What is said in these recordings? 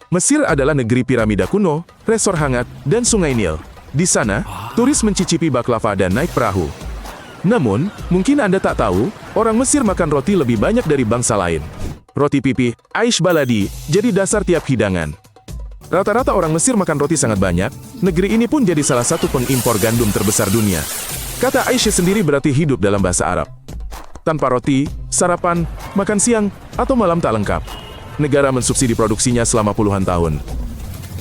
Mesir adalah negeri piramida kuno, resor hangat, dan sungai Nil. Di sana, turis mencicipi baklava dan naik perahu. Namun, mungkin Anda tak tahu, orang Mesir makan roti lebih banyak dari bangsa lain. Roti pipi, aish baladi, jadi dasar tiap hidangan. Rata-rata orang Mesir makan roti sangat banyak, negeri ini pun jadi salah satu pengimpor gandum terbesar dunia. Kata aish sendiri berarti hidup dalam bahasa Arab. Tanpa roti, sarapan, makan siang, atau malam tak lengkap. Negara mensubsidi produksinya selama puluhan tahun.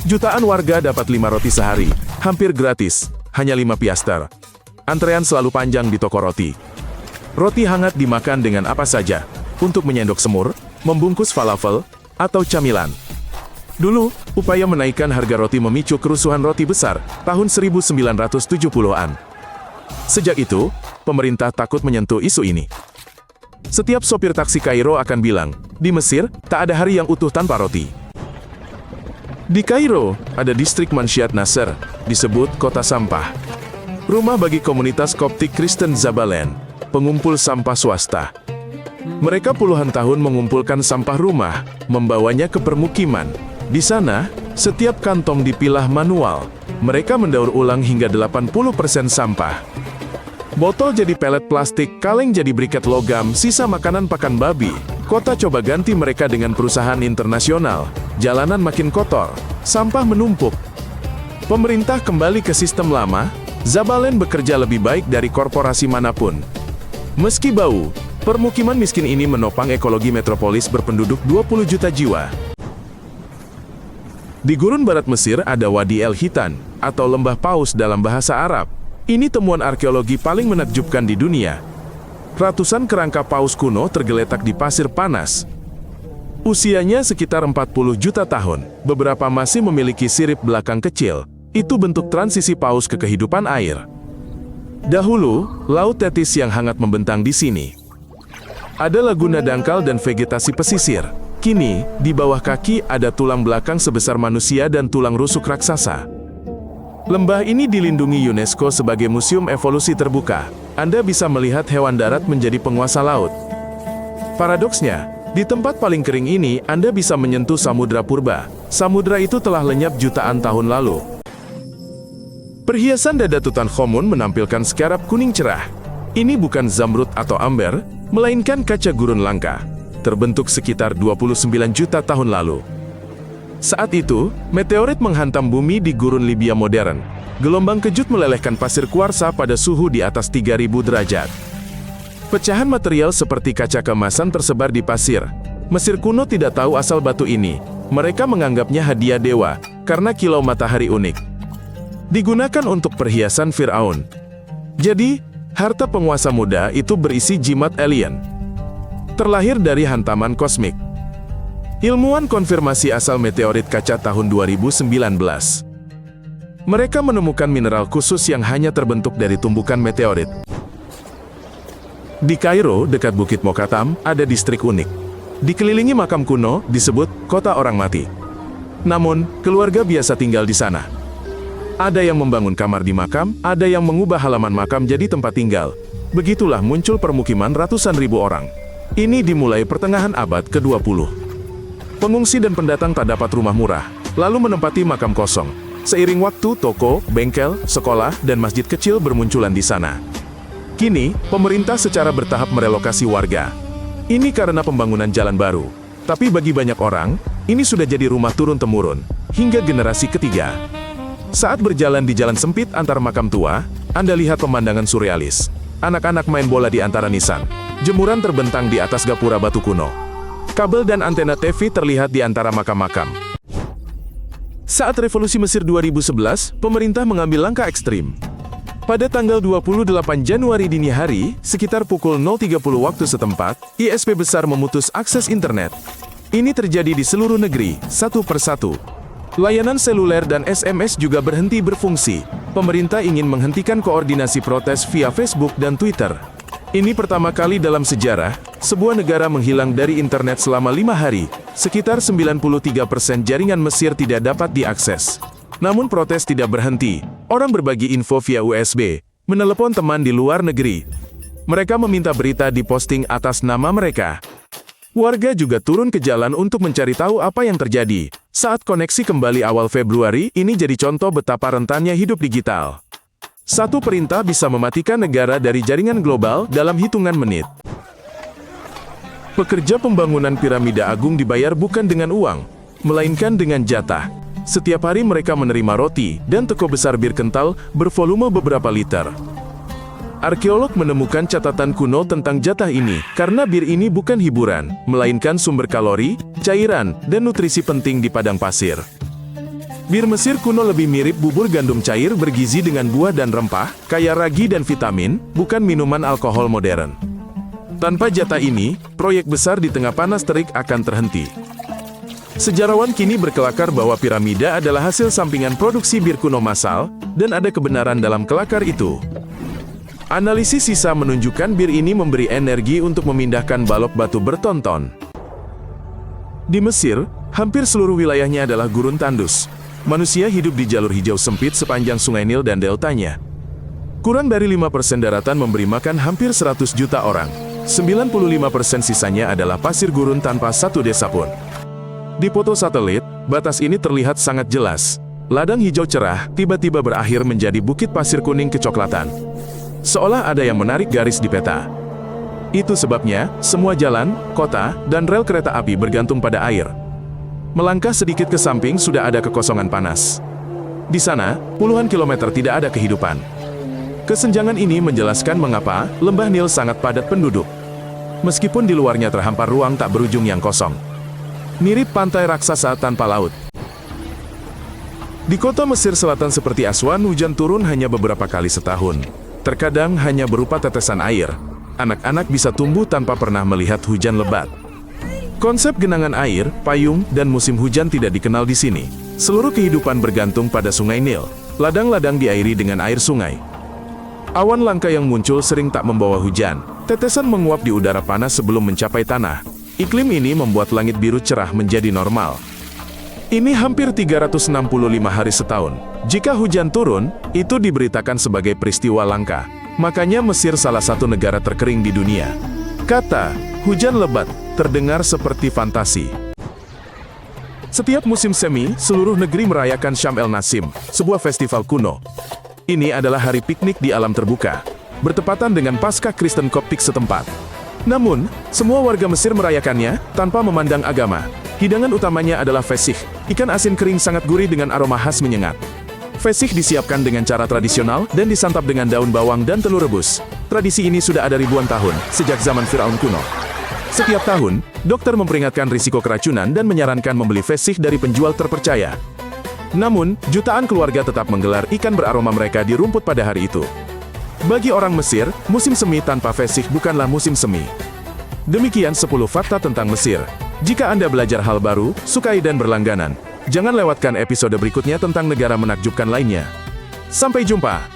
Jutaan warga dapat 5 roti sehari, hampir gratis, hanya 5 piaster. Antrean selalu panjang di toko roti. Roti hangat dimakan dengan apa saja, untuk menyendok semur, membungkus falafel, atau camilan. Dulu, upaya menaikkan harga roti memicu kerusuhan roti besar, tahun 1970-an. Sejak itu, pemerintah takut menyentuh isu ini. Setiap sopir taksi Kairo akan bilang, di Mesir, tak ada hari yang utuh tanpa roti. Di Kairo, ada distrik Manshiat Nasser, disebut kota sampah. Rumah bagi komunitas Koptik Kristen Zabalen, pengumpul sampah swasta. Mereka puluhan tahun mengumpulkan sampah rumah, membawanya ke permukiman. Di sana, setiap kantong dipilah manual. Mereka mendaur ulang hingga 80% sampah. Botol jadi pelet plastik, kaleng jadi briket logam, sisa makanan pakan babi. Kota coba ganti mereka dengan perusahaan internasional. Jalanan makin kotor, sampah menumpuk. Pemerintah kembali ke sistem lama, Zabalen bekerja lebih baik dari korporasi manapun. Meski bau, permukiman miskin ini menopang ekologi metropolis berpenduduk 20 juta jiwa. Di gurun barat Mesir ada Wadi El Hitan, atau Lembah Paus dalam bahasa Arab. Ini temuan arkeologi paling menakjubkan di dunia. Ratusan kerangka paus kuno tergeletak di pasir panas. Usianya sekitar 40 juta tahun, beberapa masih memiliki sirip belakang kecil. Itu bentuk transisi paus ke kehidupan air. Dahulu, Laut Tetis yang hangat membentang di sini. Ada laguna dangkal dan vegetasi pesisir. Kini, di bawah kaki ada tulang belakang sebesar manusia dan tulang rusuk raksasa. Lembah ini dilindungi UNESCO sebagai museum evolusi terbuka. Anda bisa melihat hewan darat menjadi penguasa laut. Paradoksnya, di tempat paling kering ini, Anda bisa menyentuh samudra purba. Samudra itu telah lenyap jutaan tahun lalu. Perhiasan dada Tutankhamun menampilkan skarab kuning cerah. Ini bukan zamrud atau amber, melainkan kaca gurun langka. Terbentuk sekitar 29 juta tahun lalu. Saat itu, meteorit menghantam bumi di gurun Libya modern. Gelombang kejut melelehkan pasir kuarsa pada suhu di atas 3000 derajat. Pecahan material seperti kaca keemasan tersebar di pasir. Mesir kuno tidak tahu asal batu ini. Mereka menganggapnya hadiah dewa, karena kilau matahari unik. Digunakan untuk perhiasan Firaun. Jadi, harta penguasa muda itu berisi jimat alien. Terlahir dari hantaman kosmik. Ilmuwan konfirmasi asal meteorit kaca tahun 2019. Mereka menemukan mineral khusus yang hanya terbentuk dari tumbukan meteorit. Di Kairo, dekat Bukit Mokatam, ada distrik unik. Dikelilingi makam kuno, disebut kota orang mati. Namun, keluarga biasa tinggal di sana. Ada yang membangun kamar di makam, ada yang mengubah halaman makam jadi tempat tinggal. Begitulah muncul permukiman ratusan ribu orang. Ini dimulai pertengahan abad ke-20. Pengungsi dan pendatang tak dapat rumah murah, lalu menempati makam kosong. Seiring waktu, toko, bengkel, sekolah, dan masjid kecil bermunculan di sana. Kini, pemerintah secara bertahap merelokasi warga. Ini karena pembangunan jalan baru. Tapi bagi banyak orang, ini sudah jadi rumah turun-temurun, hingga generasi ketiga. Saat berjalan di jalan sempit antar makam tua, Anda lihat pemandangan surrealis. Anak-anak main bola di antara nisan. Jemuran terbentang di atas gapura batu kuno. Kabel dan antena TV terlihat di antara makam-makam. Saat Revolusi Mesir 2011, pemerintah mengambil langkah ekstrim. Pada tanggal 28 Januari dini hari, sekitar pukul 0.30 waktu setempat, ISP besar memutus akses internet. Ini terjadi di seluruh negeri, satu persatu. Layanan seluler dan SMS juga berhenti berfungsi. Pemerintah ingin menghentikan koordinasi protes via Facebook dan Twitter. Ini pertama kali dalam sejarah, sebuah negara menghilang dari internet selama 5 hari. Sekitar 93% jaringan Mesir tidak dapat diakses. Namun protes tidak berhenti. Orang berbagi info via USB, menelepon teman di luar negeri. Mereka meminta berita diposting atas nama mereka. Warga juga turun ke jalan untuk mencari tahu apa yang terjadi. Saat koneksi kembali awal Februari, ini jadi contoh betapa rentannya hidup digital. Satu perintah bisa mematikan negara dari jaringan global dalam hitungan menit. Pekerja pembangunan piramida agung dibayar bukan dengan uang, melainkan dengan jatah. Setiap hari mereka menerima roti dan teko besar bir kental bervolume beberapa liter. Arkeolog menemukan catatan kuno tentang jatah ini, karena bir ini bukan hiburan, melainkan sumber kalori, cairan, dan nutrisi penting di padang pasir. Bir Mesir kuno lebih mirip bubur gandum cair bergizi dengan buah dan rempah, kaya ragi dan vitamin, bukan minuman alkohol modern. Tanpa jatah ini, proyek besar di tengah panas terik akan terhenti. Sejarawan kini berkelakar bahwa piramida adalah hasil sampingan produksi bir kuno massal, dan ada kebenaran dalam kelakar itu. Analisis sisa menunjukkan bir ini memberi energi untuk memindahkan balok batu bertonton. Di Mesir, hampir seluruh wilayahnya adalah gurun tandus. Manusia hidup di jalur hijau sempit sepanjang Sungai Nil dan deltanya. Kurang dari 5% daratan memberi makan hampir 100 juta orang. 95% sisanya adalah pasir gurun tanpa satu desa pun. Di foto satelit, batas ini terlihat sangat jelas. Ladang hijau cerah tiba-tiba berakhir menjadi bukit pasir kuning kecoklatan. Seolah ada yang menarik garis di peta. Itu sebabnya, semua jalan, kota, dan rel kereta api bergantung pada air. Melangkah sedikit ke samping sudah ada kekosongan panas. Di sana, puluhan kilometer tidak ada kehidupan. Kesenjangan ini menjelaskan mengapa lembah Nil sangat padat penduduk. Meskipun di luarnya terhampar ruang tak berujung yang kosong. Mirip pantai raksasa tanpa laut. Di kota Mesir Selatan seperti Aswan, hujan turun hanya beberapa kali setahun. Terkadang hanya berupa tetesan air. Anak-anak bisa tumbuh tanpa pernah melihat hujan lebat. Konsep genangan air, payung, dan musim hujan tidak dikenal di sini. Seluruh kehidupan bergantung pada Sungai Nil. Ladang-ladang diairi dengan air sungai. Awan langka yang muncul sering tak membawa hujan. Tetesan menguap di udara panas sebelum mencapai tanah. Iklim ini membuat langit biru cerah menjadi normal. Ini hampir 365 hari setahun. Jika hujan turun, itu diberitakan sebagai peristiwa langka. Makanya Mesir salah satu negara terkering di dunia. Kata, hujan lebat, terdengar seperti fantasi. Setiap musim semi, seluruh negeri merayakan Syam El Nasim, sebuah festival kuno. Ini adalah hari piknik di alam terbuka, bertepatan dengan Paskah Kristen Koptik setempat. Namun, semua warga Mesir merayakannya tanpa memandang agama. Hidangan utamanya adalah fesih, ikan asin kering sangat gurih dengan aroma khas menyengat. Fesih disiapkan dengan cara tradisional dan disantap dengan daun bawang dan telur rebus. Tradisi ini sudah ada ribuan tahun, sejak zaman Firaun kuno. Setiap tahun, dokter memperingatkan risiko keracunan dan menyarankan membeli fesih dari penjual terpercaya. Namun, jutaan keluarga tetap menggelar ikan beraroma mereka di rumput pada hari itu. Bagi orang Mesir, musim semi tanpa fesih bukanlah musim semi. Demikian 10 fakta tentang Mesir. Jika Anda belajar hal baru, sukai dan berlangganan, jangan lewatkan episode berikutnya tentang negara menakjubkan lainnya. Sampai jumpa!